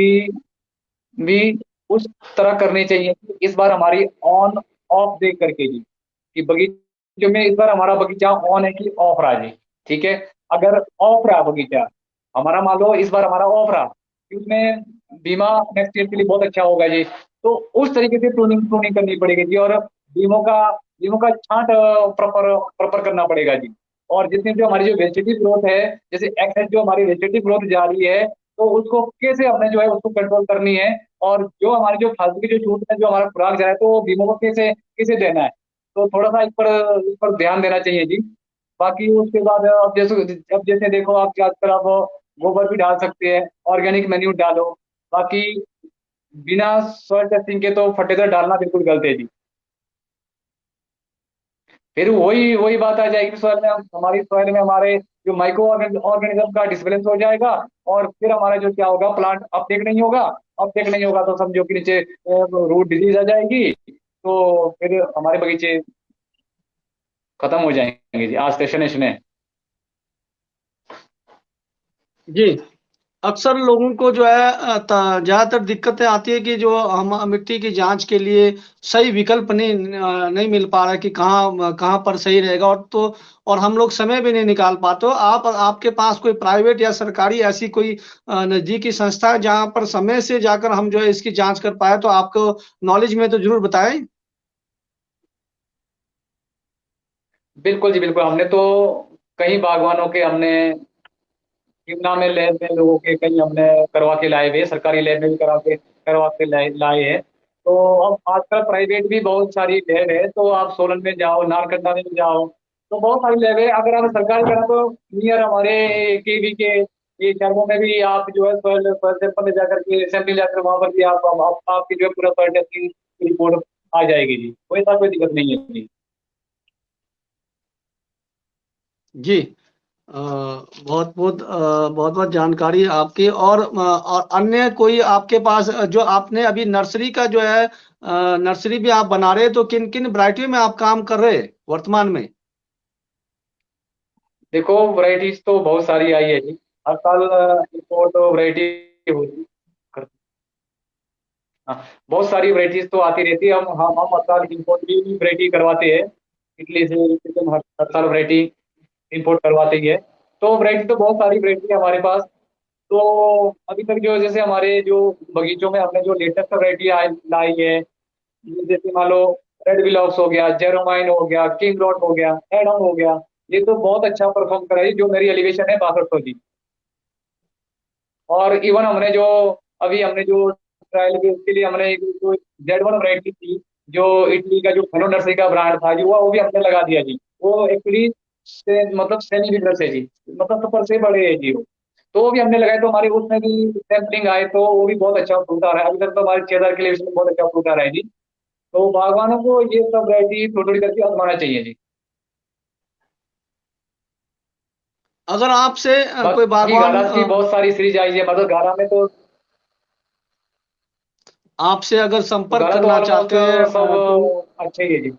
भी उस तरह करनी चाहिए कि इस बार हमारी ऑन ऑफ देख करके जी, कि बगीचे में इस बार हमारा बगीचा ऑन है कि ऑफ रहा जी, ठीक है। अगर ऑफ रहा बगीचा हमारा, मान लो इस बार हमारा ऑफ रहा, कि उसमें बीमा नेक्स्ट ईयर के लिए बहुत अच्छा होगा जी, तो उस तरीके से प्रूनिंग प्रूनिंग करनी पड़ेगी जी। और बीमों का बीमों का छांट प्रॉपर प्रॉपर करना पड़ेगा जी। और जितनी जो हमारी जो वेजिटेटिव ग्रोथ है, जैसे एक्सेस जो हमारी वेजिटेटिव ग्रोथ जा रही है, तो उसको कैसे हमने जो है उसको कंट्रोल करनी है। और जो हमारे जो फालतू के जो छूट है, जो हमारा खुराक जा रहा है, तो वो बीमों को कैसे कैसे देना है, तो थोड़ा सा इस पर ध्यान देना चाहिए जी। बाकी उसके बाद अब जैसे देखो, आप आजकल आप गोबर भी डाल सकते हैं, ऑर्गेनिक मेन्यूर डालो। बाकी बिना सॉइल टेस्टिंग के तो फर्टिलाइजर डालना बिल्कुल गलत है जी। फिर वही वही बात आ जाएगी, सॉइल में हमारी सॉइल में हमारे जो माइक्रो ऑर्गेनिज्म का डिसबैलेंस हो जाएगा, और फिर हमारा जो क्या होगा, प्लांट अपटेक नहीं होगा। अपटेक नहीं होगा तो समझो कि नीचे रूट डिजीज आ जाएगी, तो फिर हमारे बगीचे खत्म हो जाएंगे जी, आज स्टेशन है। जी अक्सर लोगों को जो है ज्यादातर दिक्कतें आती है कि जो हम मिट्टी की जांच के लिए सही विकल्प नहीं मिल पा रहा है कि कहाँ कहाँ पर सही रहेगा। और तो और हम लोग समय भी नहीं निकाल पाते। तो आपके पास कोई प्राइवेट या सरकारी ऐसी कोई नजदीकी संस्था है जहाँ पर समय से जाकर हम जो है इसकी जांच कर पाए तो आपको नॉलेज में तो जरूर बताएं। बिल्कुल जी, बिल्कुल। हमने तो कई बागवानों के हमने इतना में लैब में लोगों के कहीं हमने करवा के लाए हुए हैं, सरकारी लैब में भी करवा के लाए हैं। तो अब आजकल प्राइवेट भी बहुत सारी लैब है, तो आप सोलन में जाओ, नारकंडा में जाओ, तो बहुत सारी लैब है। अगर आप सरकारी करें तो नियर हमारे केवी के ये शहरों में भी आप जो है सॉइल सॉइल सैंपल ले जाकर के सैंपल जाकर वहां पर भी आपकी जो है पूरा सॉइल टेस्टिंग रिपोर्ट आ जाएगी जी, कोई ऐसा कोई दिक्कत नहीं है जी। जी। बहुत बहुत बहुत बहुत जानकारी आपकी। और अन्य कोई आपके पास जो आपने अभी नर्सरी का जो है, नर्सरी भी आप बना रहे हैं, तो किन किन वैरायटियों में आप काम कर रहे हैं वर्तमान में? देखो वैरायटीज तो बहुत सारी आई है जी, हर साल इम्पोर्ट वैरायटी होती है। हाँ, बहुत सारी वैरायटीज तो आती रहती है। हम हर साल इम्पोर्ट भी वैरायटी करवाते हैं, इटली से चिकन हर साल वैरायटी इंपोर्ट करवाते ही है। तो वैरायटी तो बहुत सारी वैरायटी है हमारे पास। तो अभी तक जो जैसे हमारे जो बगीचों में हमने जो लेटेस्ट वैरायटी लाई है, जैसे मान लो रेड विलॉक्स हो गया, जेरोमाइन हो गया, किंग लॉट हो गया, एडम हो गया, ये तो बहुत अच्छा परफॉर्म करा है। जो मेरी एलिवेशन है 6200 जी। और इवन हमने जो अभी हमने जो ट्रायल के उसके लिए हमने एक जो जेड 1 वैरायटी थी, जो इटली का जो फेनो नर्सरी का ब्रांड था जी, वो भी हमने लगा दिया जी। वो एक्चुअली से मतलब सेमी बिगनर से जी, मतलब सुपर से बड़े है जी वो। तो वो भी हमने लगाए, तो हमारे उसमें भी सैम्पलिंग आए, तो वो भी बहुत अच्छा फ्रूट आ रहा है। अभी तक तो हमारे 6000 के लिए उसमें बहुत अच्छा फ्रूट आ रहा है जी। तो बागवानों को ये सब वैरायटी थोड़ी थोड़ी करके आजमाना चाहिए जी। अगर आपसे कोई बाकी बागवान गालास की बहुत सारी सीरीज आई है, मतलब गाला में आपसे अगर तो संपर्क गाला तो करना ऑलमोस्ट चाहते हैं, तो सब अच्छे ही है जी,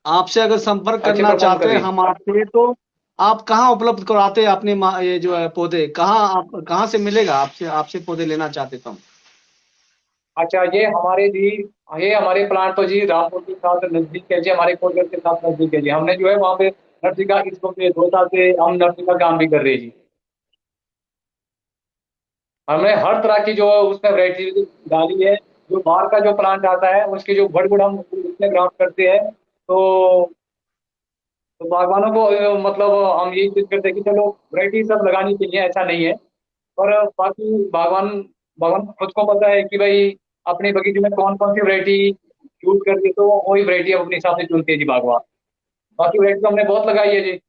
आपसे अगर संपर्क अच्छे करना परफॉर्म चाहते कर हैं रही है। हम आपसे, तो आप कहाँ उपलब्ध कराते हैं अपने ये जो है पौधे, कहाँ आप कहाँ से मिलेगा आपसे, आपसे पौधे लेना चाहते तो हम? अच्छा, ये हमारे प्लांट तो जी रामपुर के साथ नजदीक है जी, हमारे कोलगेट के साथ नजदीक है जी। हमने जो है वहाँ पे नर्सरी का इस वक्त 2 साल से हम नर्सरी का काम भी कर रहे हैं जी। हमने हर तरह की जो उसमें वैरायटी डाली है। जो बाहर का जो प्लांट आता है उसके जो बड़ बुड़ हम उसमें ग्राफ्ट करते हैं। तो बागवानों को मतलब हम यही चीज करते हैं कि चलो वैरायटी सब लगानी चाहिए, ऐसा नहीं है। और बाकी बागवान खुद को पता है कि भाई अपने बगीचे में कौन कौन सी वैरायटी यूज करके, तो वही वैरायटी हम अपने हिसाब से चुनते हैं जी बागवान। बाकी वैरायटी तो हमने बहुत लगाई है जी।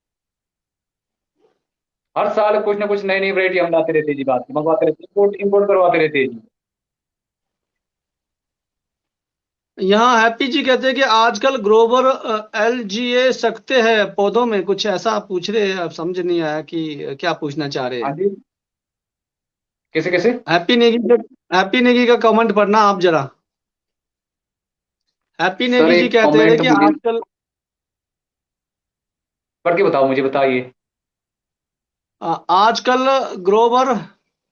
हर साल कुछ ना कुछ नई नई वैरायटी हम लाते रहते हैं जी, बात मंगवाते रहते हैं, इम्पोर्ट इम्पोर्ट करवाते रहते हैं जी। यहाँ हैप्पी जी कहते हैं कि आजकल ग्रोवर एलजीए सकते हैं पौधों में, कुछ ऐसा आप पूछ रहे हैं, अब समझ नहीं आया कि क्या पूछना चाह रहे हाँ हैं। जी, कैसे कैसे? हैप्पी नेगी हैप्पी नेगी का कमेंट पढ़ना आप जरा। हैप्पी सर नेगी जी एक कहते हैं कमेंट कि मुझे आजकल पढ़ के बताओ, मुझे बताइए। आजकल ग्रोवर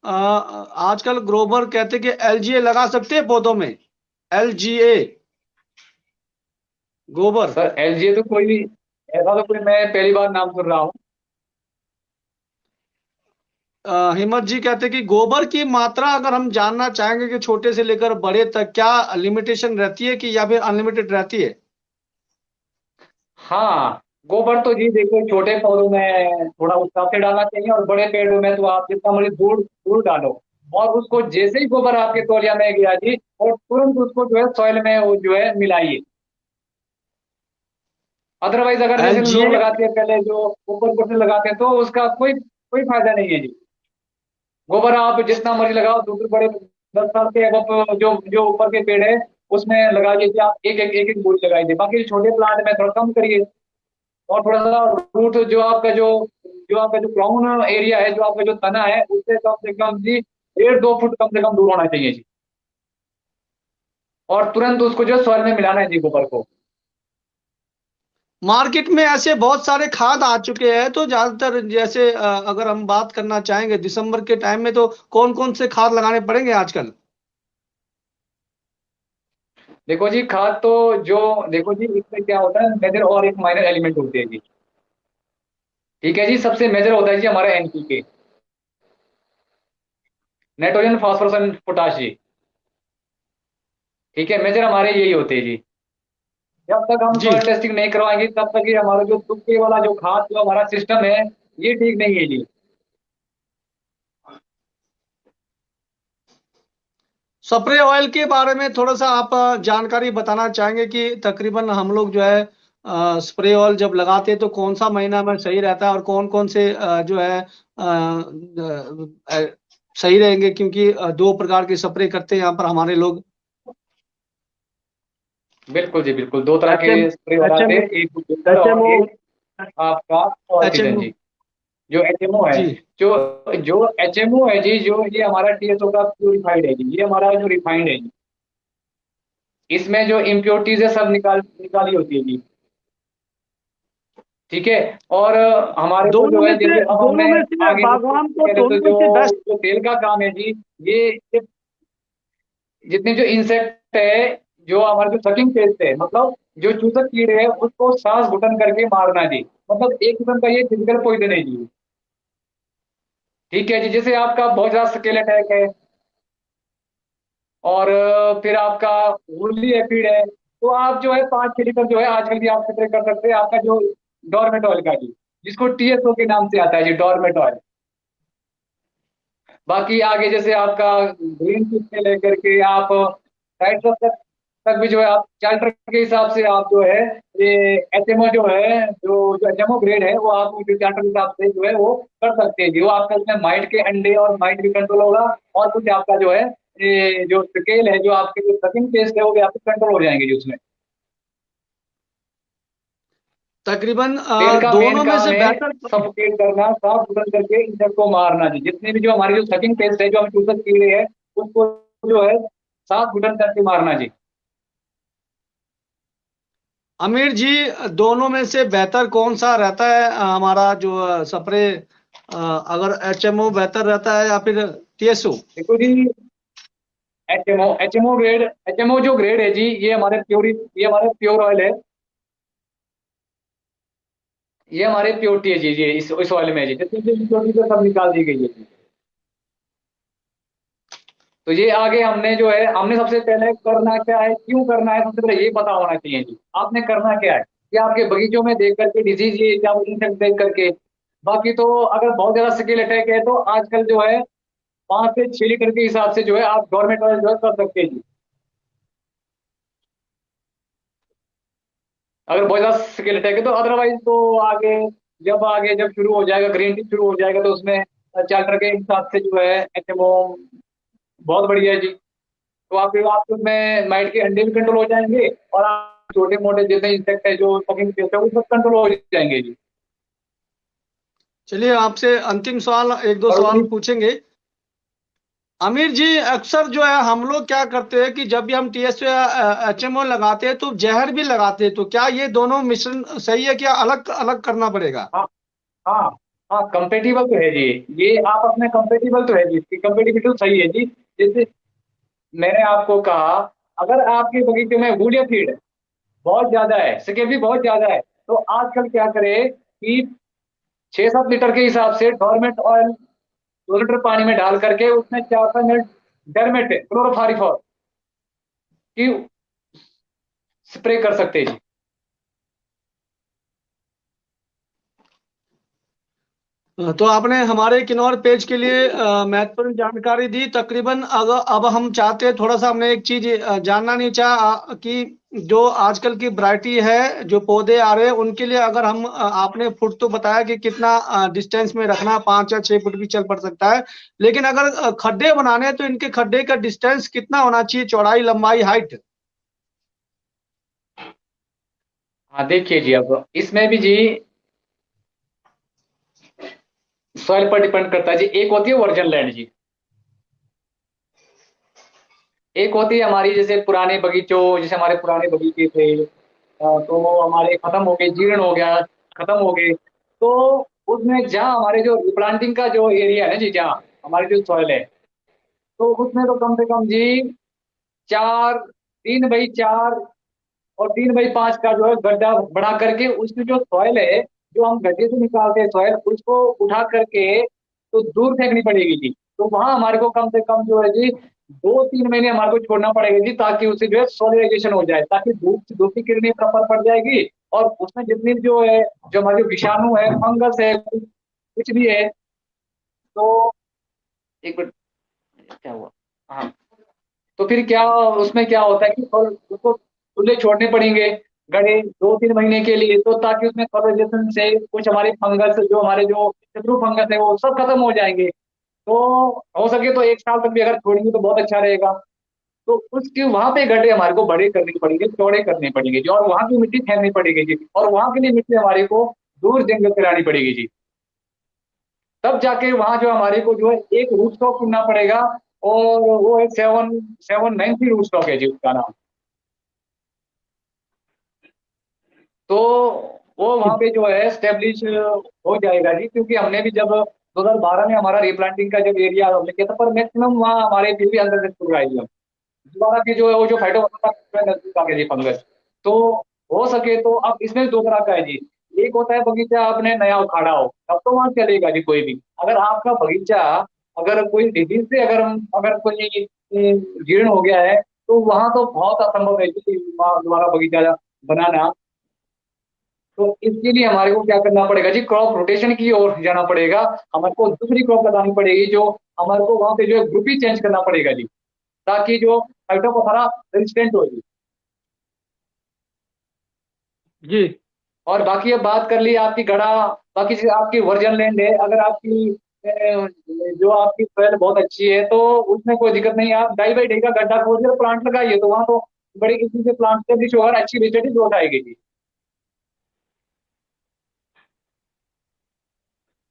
आजकल ग्रोवर कहते हैं कि एलजीए लगा सकते हैं पौधों में, एलजीए गोबर। सर एलजीए तो कोई भी, ऐसा तो कोई मैं पहली बार नाम सुन रहा हूँ। हिम्मत जी कहते हैं कि गोबर की मात्रा अगर हम जानना चाहेंगे कि छोटे से लेकर बड़े तक क्या लिमिटेशन रहती है, कि या फिर अनलिमिटेड रहती है? हाँ, गोबर तो जी देखो छोटे पौधों में थोड़ा उस हिसाब से डालना चाहिए, और बड़े पेड़ों में तो आप जितना मर्जी दूर दूर डालो। और उसको जैसे ही गोबर आपके तौलिया में गया जी, और तुरंत उसको जो है सॉइल में वो जो है मिलाइए। अदरवाइज अगर जैसे लोग एलजीए लगाते हैं पहले जो ऊपर ऊपर से लगाते हैं, तो उसका कोई कोई फायदा नहीं है जी। गोबर आप जितना मर्जी लगाओ, दूसरे बड़े 10 साल के अब जो जो ऊपर के पेड़ है उसमें लगा लीजिए, आप एक एक बूटी लगाई दे, बाकी छोटे प्लांट में थोड़ा कम करिए। और थोड़ा सा रूट जो आपका जो ग्राउंड एरिया है, जो आपका जो तना है, उससे कम से कम जी 1.5 2 फुट कम से कम दूर होना चाहिए जी। और तुरंत उसको जो सॉइल में मिलाना है जी गोबर को। मार्केट में ऐसे बहुत सारे खाद आ चुके हैं, तो ज्यादातर जैसे अगर हम बात करना चाहेंगे दिसंबर के टाइम में, तो कौन कौन से खाद लगाने पड़ेंगे आजकल? देखो जी खाद तो जो देखो जी इसमें क्या होता है, मेजर और एक माइनर एलिमेंट होते हैं जी। ठीक है जी, सबसे मेजर होता है जी हमारा NPK, nitrogen phosphorus and potash जी। ठीक है, मेजर हमारे यही होते हैं जी। जब तक हम जी। सॉइल टेस्टिंग नहीं करवाएंगे तब तक ये हमारा जो तुक्के वाला जो खाद जो हमारा सिस्टम है, ये ठीक नहीं है जी। स्प्रे ऑयल के बारे में थोड़ा सा आप जानकारी बताना चाहेंगे कि तकरीबन हम लोग जो है स्प्रे ऑयल जब लगाते हैं तो कौन सा महीना में सही रहता है और कौन कौन से जो है सही रहेंगे, क्योंकि दो प्रकार के स्प्रे करते हैं यहाँ पर हमारे लोग। बिल्कुल जी, बिल्कुल 2 तरह एच के एम स्प्रे हो एच जाते एम हैं, एक बुलेटर एच एम और ओ एक आपका एच एम ऑक्सीजन ओ जी। जो एचएमओ है, जी। जो जो एचएमओ है जी, जो ये हमारा टीएसओ का प्यूरिफाइड है जी, ये हमारा जो रिफाइंड है जी, इसमें जो इम्प्योरिटीज है सब निकाली होती है जी। ठीक है। और हमारे को जो है, जैसे अब दोनों हमने में से आगे सबसे बागवान को पहले तो दोनों में जो से बेस्ट। जो तेल का काम है जी, ये जितने जो इंसेक्ट है, जो हमारे जो सकिंग पेस्ट है, मतलब जो चूसक कीड़े है, उसको सांस घुटन करके मारना जी। मतलब एक किस्म का ये फिजिकल पॉइजन है जी। ठीक है जी। जैसे आपका बहुत ज्यादा स्केल अटैक है, और फिर आपका वुली एफिड है, तो आप जो है 5-6 लीटर जो है आजकल भी आप स्प्रे कर सकते हैं, आपका जो डोरमेट ऑयल का जी, जिसको टीएसओ के नाम से आता है जी, डोरमेट ऑयल। बाकी आगे जैसे आपका ग्रीन पीस से लेकर के आप साइट्रस तक भी जो है आप चार्टर के हिसाब से आप जो है, ये एचएमओ जो है, जो एचएमओ ग्रेड है, वो आप चार्टर के हिसाब से जो है वो कर सकते हैं जी। वो आपका उसमें माइट के अंडे और माइट भी कंट्रोल होगा, और कुछ आपका जो है, ये जो स्केल है, जो आपके जो सकिंग टेस्ट है, वो भी आपके कंट्रोल हो जाएंगे जी उसमें। तकरीबन तेल का मेन दोनों में काम से है बेहतर। सफोकेट करना, साफ सुथरा करके इंसेक्ट को मारना जी। जितने भी जो हमारे जो सकिंग पेस्ट है, जो हम चूसक कीड़े हैं, उसको जो है साफ सुथरा करके मारना जी। आमिर जी, दोनों में से बेहतर कौन सा रहता है हमारा जो स्प्रे, अगर एचएमओ बेहतर रहता है या फिर टीएसओ? देखो जी, एचएमओ ग्रेड, एचएमओ जो ग्रेड है जी, ये हमारे प्योर ऑयल है। ये हमारे प्योरिटी है जी, ये इस ऑयल में है जी, जितनी भी इम्प्योरिटी है सब निकाल दी गई है जी। तो ये आगे हमने जो है, हमने सबसे पहले करना क्या है, क्यों करना है, सबसे पहले ये पता होना चाहिए जी। आपने करना क्या है कि आपके बगीचों में देख करके डिजीज, ये क्या इंसेक्ट देख करके। बाकी तो अगर बहुत ज्यादा स्केल अटैक है, तो आजकल जो है 5 से 6 लीटर के हिसाब से जो है आप गवर्नमेंट ऑयल जो है कर सकते हैं जी। अगर बहुत ज्यादा स्केल अटैक है तो, अदरवाइज तो आगे जब शुरू हो जाएगा, ग्रीन टी शुरू हो जाएगा, तो उसमें चार्टर के हिसाब से जो है एचएमओ बहुत बढ़िया है जी। तो आप उसमें माइट के अंडे भी कंट्रोल हो जाएंगे, और आप छोटे मोटे जितने इंसेक्ट है, जो सकिंग पेस्ट है, वो सब कंट्रोल हो जाएंगे जी। चलिए, आपसे अंतिम सवाल, एक दो और सवाल उतनी पूछेंगे। आमिर जी, अक्सर जो है हम लोग क्या करते हैं कि जब भी हम टीएसओ या एचएमओ लगाते हैं तो जहर भी लगाते हैं, तो क्या ये दोनों मिश्रण सही है, क्या अलग अलग करना पड़ेगा? हाँ, हाँ, हाँ, कंपेटिबल तो है जी। ये आप अपने कंपेटिबल तो है जी, इसकी कंपेटिबिलिटी तो सही है जी। जैसे मैंने आपको कहा, अगर आपके बगीचे में वूलिया फीड बहुत ज्यादा है, स्केल भी बहुत ज्यादा है, तो आजकल क्या करें कि 6-7 लीटर के हिसाब से डोरमेट ऑयल 2 लीटर पानी में डाल करके उसमें 4-5 मिनट डरमेट क्लोरोफारिफॉस की स्प्रे कर सकते हैं जी। तो आपने हमारे किन्नौर पेज के लिए महत्वपूर्ण जानकारी दी। तकरीबन अगर अब हम चाहते हैं, थोड़ा सा हमने एक चीज जानना नहीं चाहा कि जो आजकल की वैरायटी है, जो पौधे आ रहे हैं, उनके लिए अगर हम आपने फुट तो बताया कि कितना डिस्टेंस में रखना, 5 या 6 फुट भी चल पड़ सकता है, लेकिन अगर खड्डे बनाने हैं तो इनके खड्डे का डिस्टेंस कितना होना चाहिए, चौड़ाई, लंबाई, हाइट? हाँ, देखिए जी, अब इसमें भी जी सॉइल पर डिपेंड करता है जी। एक होती है वर्जन लैंड जी, एक होती है हमारी जैसे पुराने बगीचों, जैसे हमारे पुराने बगीचे थे, तो वो हमारे खत्म हो गए, जीर्ण हो गया, खत्म हो गए। तो उसमें जहाँ हमारे जो रिप्लांटिंग का जो एरिया है ना जी, जहाँ हमारी जो सॉइल है, तो उसमें तो कम से कम जी 3x4 और 3x5 का जो है गड्ढा बढ़ा करके, उसमें जो सॉइल है, जो हम गड्ढे से निकालते हैं सॉइल, उसको उठा करके तो दूर फेंकनी पड़ेगी जी। तो वहां हमारे को कम से कम जो है जी 2-3 महीने हमारे को छोड़ना पड़ेगा जी, ताकि उससे जो है सोलिडाइजेशन हो जाए, ताकि धूप की किरणें प्रॉपर पड़ जाएगी, और उसमें जितनी भी जो है, जो हमारे जो विषाणु है, फंगस है, कुछ भी है, तो एक मिनट, क्या हुआ? हाँ, तो फिर क्या, उसमें क्या होता है कि और उसको खुले छोड़ने पड़ेंगे गड्ढे 2-3 महीने के लिए, तो ताकि उसमें कलोरीजेशन से कुछ हमारे फंगस, जो हमारे जो शत्रु फंगस है, वो सब खत्म हो जाएंगे। तो हो सके तो 1 साल तक भी अगर छोड़ेंगे तो बहुत अच्छा रहेगा। तो उसके वहां पे गड्ढे हमारे को बड़े करने पड़ेंगे, चौड़े करने पड़ेंगे जी, और वहां की मिट्टी फेंकनी पड़ेगी जी, और वहां के लिए मिट्टी हमारे को दूर जंगल से लानी पड़ेगी जी। तब जाके वहां जो हमारे को जो है एक रूट स्टॉक चुनना पड़ेगा, और वो एक 793 रूट स्टॉक है जी उसका नाम। तो वो वहां पे जो है स्टेब्लिश हो जाएगा जी, क्योंकि हमने भी जब 2012 में हमारा रिप्लांटिंग का जब एरिया हमने किया था, पर मैक्सिमम वहाँ हमारे फिर भी अंदर से शुरू आई है। दोबारा की जो है वो जो फाइटोप्लैंक्टन नजदीक आ गया जी फंगस। तो हो सके तो अब इसमें दो तरह का है जी। एक होता है बगीचा आपने नया उखाड़ा हो, तब तो वहां चलेगा जी कोई भी। अगर आपका बगीचा अगर कोई डिजीज से अगर कोई जीर्ण हो गया है, तो वहां तो बहुत असंभव है जी वहाँ दोबारा बगीचा बनाना। तो इसके लिए हमारे को क्या करना पड़ेगा जी, क्रॉप रोटेशन की ओर जाना पड़ेगा। हमारे को दूसरी क्रॉप लगानी पड़ेगी, जो हमारे को वहां पे जो है ग्रुप ही चेंज करना पड़ेगा जी, ताकि जो फाइटोप्थोरा रेजिस्टेंट हो जी। जी। और बाकी अब बात कर ली आपकी गड़ा, बाकी जो आपकी वर्जन लैंड है, अगर आपकी जो आपकी सोयल बहुत अच्छी है, तो उसमें कोई दिक्कत नहीं है। आप डाई बाई डाई का गड्ढा खोद कर प्लांट लगाइए, तो वहाँ तो बड़ी किस्म से प्लांट से भी जो है अच्छी वेजिटेटिव ग्रोथ आएगी जी।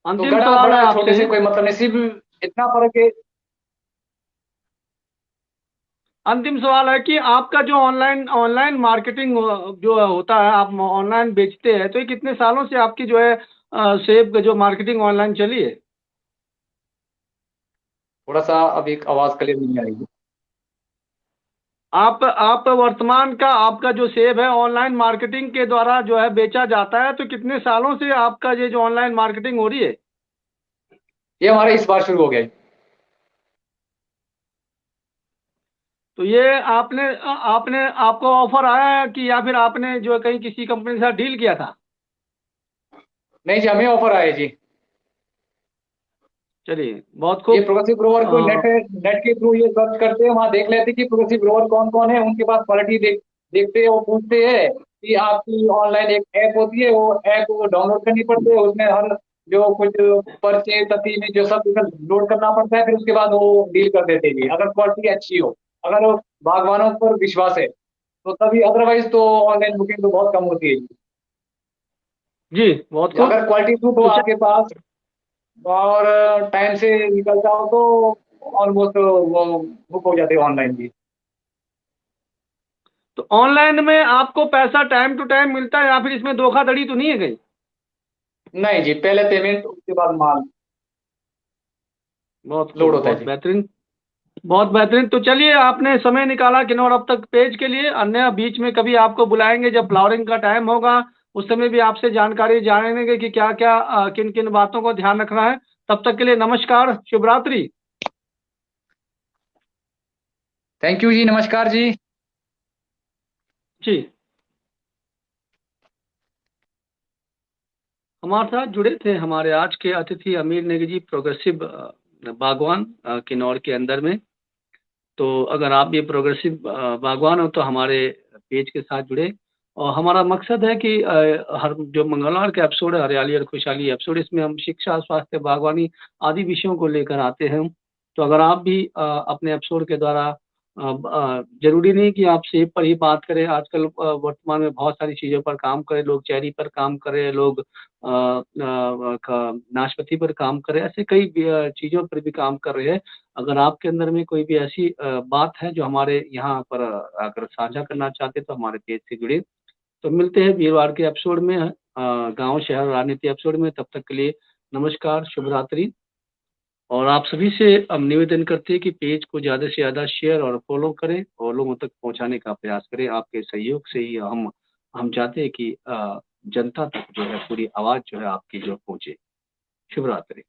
तो अंतिम गड़ा सवाल है बड़ा छोटे आपसे। से कोई मतलब नहीं, सिर्फ इतना फर्क है। अंतिम सवाल है कि आपका जो ऑनलाइन ऑनलाइन मार्केटिंग जो होता है, आप ऑनलाइन बेचते हैं, तो ये कितने सालों से आपकी जो है सेब का जो मार्केटिंग ऑनलाइन चली है? थोड़ा सा अब एक आवाज क्लियर नहीं आएगी। आप वर्तमान का आपका जो सेब है ऑनलाइन मार्केटिंग के द्वारा जो है बेचा जाता है, तो कितने सालों से आपका ये जो ऑनलाइन मार्केटिंग हो रही है? ये हमारा इस बार शुरू हो गया है। तो ये आपने आपने आपको ऑफर आया है कि या फिर आपने जो है कहीं किसी कंपनी के साथ डील किया था? नहीं जी, हमें ऑफर आया जी। चलिए, बहुत ये खूब। प्रोग्रेसिव ग्रोवर को नेट नेट के थ्रू ये सर्च करते हैं, वहां देख लेते हैं कि प्रोग्रेसिव ग्रोवर कौन कौन है, उनके पास क्वालिटी देखते हैं, वो पूछते हैं कि आपकी ऑनलाइन एक ऐप होती है, वो ऐप वो डाउनलोड करनी पड़ती है, उसमें हर जो कुछ पर्चे तथी में जो सब लोड करना पड़ता है, फिर उसके बाद वो डील कर देते हैं जी, अगर क्वालिटी अच्छी हो, अगर बागवानों पर विश्वास है तो तभी, अदरवाइज तो ऑनलाइन बुकिंग तो बहुत कम होती है जी। जी, बहुत खूब। अगर क्वालिटी सूट हो तो आपके पास और टाइम से निकल जाओ, तो ऑलमोस्ट वो बुक हो जाते हैं ऑनलाइन भी। तो ऑनलाइन में आपको पैसा टाइम टू टाइम मिलता है, या फिर इसमें धोखाधड़ी तो नहीं है कहीं? नहीं जी, पहले पेमेंट उसके बाद माल बहुत लोड खूब, होता है बहुत जी। बेहतरीन। बहुत बेहतरीन। तो चलिए, आपने समय निकाला किन्नौर अब तक पेज के लिए। अन्य बीच में कभी आपको बुलाएंगे जब फ्लावरिंग का टाइम होगा, उस समय भी आपसे जानकारी जानेंगे कि क्या क्या किन किन बातों को ध्यान रखना है। तब तक के लिए नमस्कार, शुभ रात्रि। थैंक यू जी, नमस्कार जी। जी। हमारे साथ जुड़े थे हमारे आज के अतिथि अमीर नेगी जी, प्रोग्रेसिव बागवान किन्नौर के अंदर में। तो अगर आप भी प्रोग्रेसिव बागवान हो तो हमारे पेज के साथ जुड़े। और हमारा मकसद है कि हर जो मंगलवार का एपिसोड है, हरियाली और खुशहाली एपिसोड, इसमें हम शिक्षा, स्वास्थ्य, बागवानी आदि विषयों को लेकर आते हैं। तो अगर आप भी अपने एपिसोड के द्वारा जरूरी नहीं कि आप सेब पर ही बात करें। आजकल वर्तमान में बहुत सारी चीज़ों पर काम करें लोग, चेरी पर काम करें लोग, नाशपाती पर काम करें, ऐसे कई चीज़ों पर भी काम कर रहे हैं। अगर आपके अंदर में कोई भी ऐसी बात है जो हमारे यहाँ पर अगर साझा करना चाहते हैं, तो हमारे पेज से जुड़े। तो मिलते हैं वीरवार के एपिसोड में, गांव शहर राजनीति एपिसोड में। तब तक के लिए नमस्कार, शुभ रात्रि। और आप सभी से हम निवेदन करते हैं कि पेज को ज़्यादा से ज़्यादा शेयर और फॉलो करें और लोगों तक पहुंचाने का प्रयास करें। आपके सहयोग से ही हम चाहते हैं कि जनता तक जो है पूरी आवाज़ जो है आपकी जो पहुंचे। शुभ रात्रि।